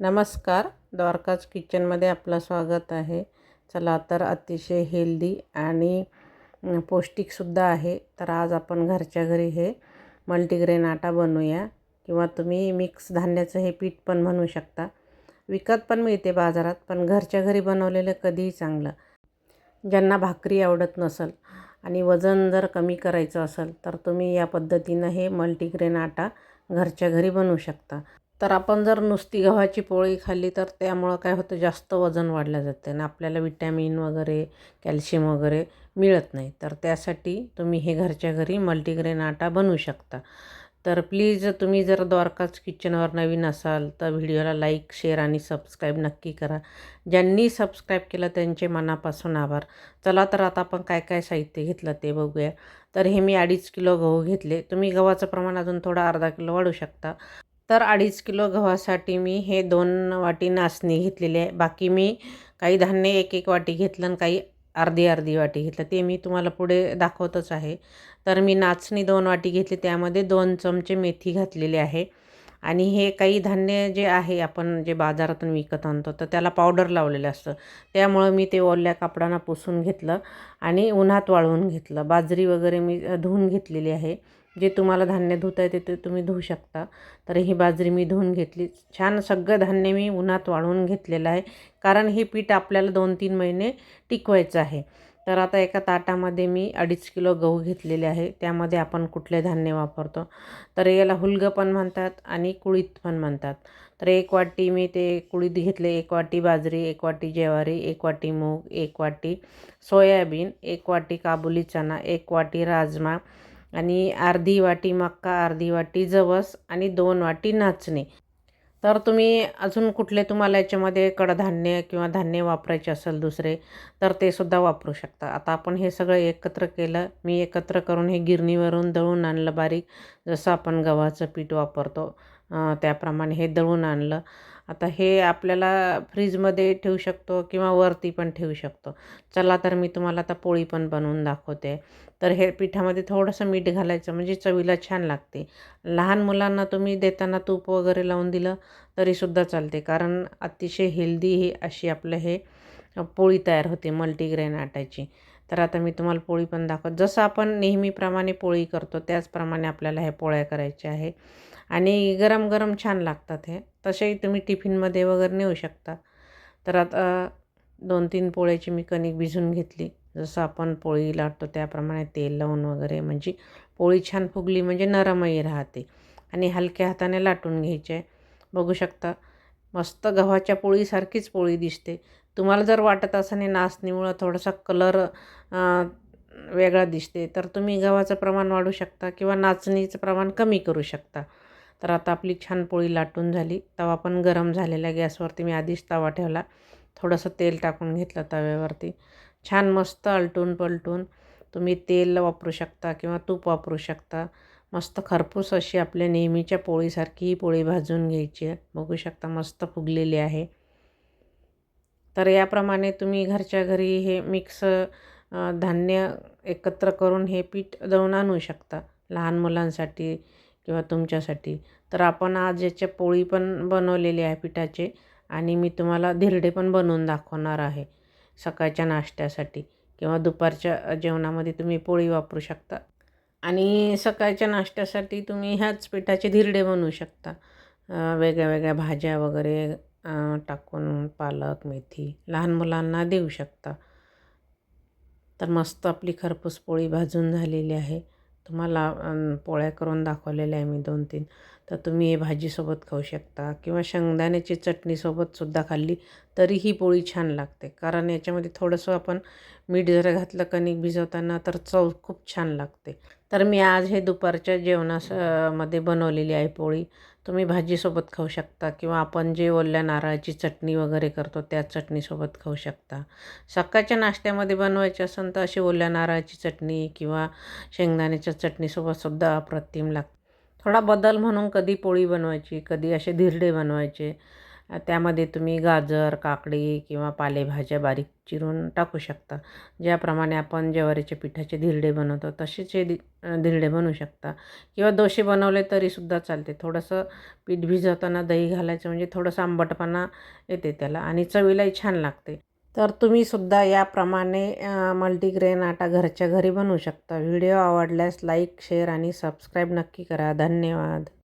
नमस्कार. द्वारकाज किचनमध्ये आपलं स्वागत आहे. चला तर अतिशय हेल्दी आणि पौष्टिकसुद्धा आहे. तर आज आपण घरच्या घरी हे मल्टीग्रेन आटा बनवूया किंवा तुम्ही मिक्स धान्याचं हे पीठ पण म्हणू शकता. विकत पण मिळते बाजारात, पण घरच्या घरी बनवलेलं कधीही चांगलं. ज्यांना भाकरी आवडत नसेल आणि वजन जर कमी करायचं असेल तर तुम्ही या पद्धतीनं हे मल्टीग्रेन आटा घरच्या घरी बनवू शकता. तर आपण जर नुसती गव्हाची पोळी खाल्ली तर त्यामुळं काय होतं, जास्त वजन वाढलं जातं आणि आपल्याला विटॅमिन वगैरे कॅल्शियम वगैरे मिळत नाही. तर त्यासाठी तुम्ही हे घरच्या घरी मल्टीग्रेन आटा बनवू शकता. तर प्लीज तुम्ही जर द्वारकाज किचनवर नवीन असाल तर व्हिडिओला लाईक, शेअर आणि सबस्क्राईब नक्की करा. ज्यांनी सबस्क्राईब केलं त्यांचे मनापासून आभार. चला तर आता आपण काय काय साहित्य घेतलं ते बघूया. तर हे मी 2.5 किलो गहू घेतले. तुम्ही गव्हाचं प्रमाण अजून थोडं अर्धा किलो वाढवू शकता. तर 2.5 किलो गव्हासाठी मी हे 2 वाटी नाचणी घेतलेली आहे. बाकी मी काही धान्य 1-1 वाटी घेतलं आणि काही अर्धी-अर्धी वाटी घेतलं. ते मी तुम्हाला पुढे दाखवतच आहे. तर मी नाचणी 2 वाटी घेतली, त्यामध्ये 2 चमचे मेथी घातलेली आहे. आणि हे काही धान्य जे आहे आपण जे बाजारातून विकत आणतो तर त्याला पावडर लावलेलं असतं. त्यामुळं मी ते ओल्या कापडानं पुसून घेतलं आणि उन्हात वाळवून घेतलं. बाजरी वगैरे मी धुवून घेतलेली आहे. जे तुम्हाला धान्य धुता येते ते तुम्ही धुवू शकता. तर ही बाजरी मी धुवून घेतली. छान सगळं धान्य मी उन्हात वाळवून घेतलेलं आहे, कारण हे पीठ आपल्याला 2-3 महिने टिकवायचं आहे. तर आता एका ताटामध्ये मी 2.5 किलो गहू घेतलेले आहे. त्यामध्ये आपण कुठले धान्य वापरतो तर याला हुलगं पण म्हणतात आणि कुळीथ पण म्हणतात. तर 1 वाटी मी ते कुळीथ घेतले, 1 वाटी बाजरी, 1 वाटी ज्वारी, 1 वाटी मूग, 1 वाटी सोयाबीन, 1 वाटी काबुली चणा, 1 वाटी राजमा आणि अर्धी वाटी मका, अर्धी वाटी जवस आणि 2 वाटी नाचणी. तर तुम्ही अजून कुठले तुम्हाला याच्यामध्ये कडधान्य किंवा धान्य वापरायचे असेल दुसरे तर ते सुद्धा वापरू शकता. आता आपण हे सगळं एकत्र केलं. मी एकत्र करून हे गिरणीवरून दळून आणलं बारीक, जसं आपण गव्हाचं पीठ वापरतो त्याप्रमाणे हे दळून आणलं. आता हे आपल्याला फ्रीजमध्ये ठेवू शकतो किंवा वरती पण ठेवू शकतो. चला तर मी तुम्हाला आता पोळी पण बनवून दाखवते. तर हे पिठामध्ये थोडंसं मीठ घालायचं म्हणजे चवीला छान लागते. लहान मुलांना तुम्ही देताना तूप वगैरे लावून दिलं तरीसुद्धा चालते, कारण अतिशय हेल्दी ही अशी आपलं हे पोळी तयार होते मल्टीग्रेन आट्याची. तर आता मी तुम्हाला पोळी पण दाखवत, जसं आपण नेहमीप्रमाणे पोळी करतो त्याचप्रमाणे आपल्याला हे पोळ्या करायच्या आहे आणि गरम गरम छान लागतात हे. तसेही तुम्ही टिफिनमध्ये वगैरे नेऊ शकता. तर आता 2-3 पोळ्याची मी कणिक भिजवून घेतली. जसं आपण पोळी लाटतो त्याप्रमाणे तेल लावून वगैरे, म्हणजे पोळी छान फुगली म्हणजे नरमही राहते आणि हलक्या हाताने लाटून घ्यायची आहे. बघू शकता मस्त गव्हाच्या पोळीसारखीच पोळी दिसते. तुम्हाला जर वाटत असेल नाचणीमुळं थोडासा कलर वेगळा दिसते तर तुम्ही गव्हाचं प्रमाण वाढवू शकता किंवा नाचणीचं प्रमाण कमी करू शकता. तर आता आपली छान पोळी लाटून झाली. तवा पण गरम झालेला गॅसवरती मी आधीच तवा ठेवला. थोडंसं तेल टाकून घेतलं तव्यावरती. छान मस्त आलटून पलटून तुम्ही तेल वापरू शकता किंवा तूप वापरू शकता. मस्त खरपूस अशी आपल्या नेहमीच्या पोळीसारखी ही पोळी भाजून घ्यायची आहे. बघू शकता मस्त फुगलेली आहे. तर याप्रमाणे तुम्ही घरच्या घरी हे मिक्स धान्य एकत्र करून हे पीठ दळून आणू शकता लहान मुलांसाठी किंवा तुमच्यासाठी. तर आपण आज याच्या पोळी पण बनवलेली आहे पिठाचे आणि मी तुम्हाला धिरडे पण बनवून दाखवणार आहे सकाळच्या नाश्त्यासाठी किंवा दुपारच्या जेवणामध्ये तुम्ही पोळी वापरू शकता. आणि सकाळच्या नाश्त्यासाठी तुम्ही ह्याच पिठाचे धिरडे बनवू शकता. वेगळ्या वेगळ्या भाज्या वगैरे टाकून पालक, मेथी लहान मुलांना देऊ शकता. तर मस्त आपली खरपूस पोळी भाजून झालेली आहे. तुम्हाला पोळ्या करून दाखवलेल्या आहे मी 2-3. तर तुम्ही हे भाजीसोबत खाऊ शकता किंवा शेंगदाण्याची चटणीसोबतसुद्धा खाल्ली तरी ही पोळी छान लागते, कारण याच्यामध्ये थोडंसं आपण मीठ जर घातलं कणिक भिजवताना तर चव खूप छान लागते. तर मी आज हे दुपारच्या मध्ये बनवलेली आहे पोळी. तुम्ही भाजीसोबत खाऊ शकता किंवा आपण जे ओल्या नारळाची चटणी वगैरे करतो त्या चटणीसोबत खाऊ शकता. सकाळच्या नाश्त्यामध्ये बनवायची असेल तर अशी ओल्या नारळाची चटणी किंवा शेंगदाण्याच्या चटणीसोबतसुद्धा अप्रतिम लागते. थोडा बदल म्हणून कधी पोळी बनवायची, कधी असे धिरडे बनवायचे त्यामध्ये तुम्ही गाजर, काकडी किंवा पालेभाज्या बारीक चिरून टाकू शकता. ज्याप्रमाणे आपण ज्वारीच्या पिठाचे धिरडे बनवतो तसेच हे धिरडे बनवू शकता किंवा डोसे बनवले तरीसुद्धा चालते. थोडंसं पीठ भिजवताना दही घालायचं म्हणजे थोडंसं आंबटपणा येते त्याला आणि चवीलाही छान लागते. तर तुम्हीसुद्धा याप्रमाणे मल्टीग्रेन आटा घरच्या घरी बनवू शकता. व्हिडिओ आवडल्यास लाईक, शेअर आणि सबस्क्राईब नक्की करा. धन्यवाद.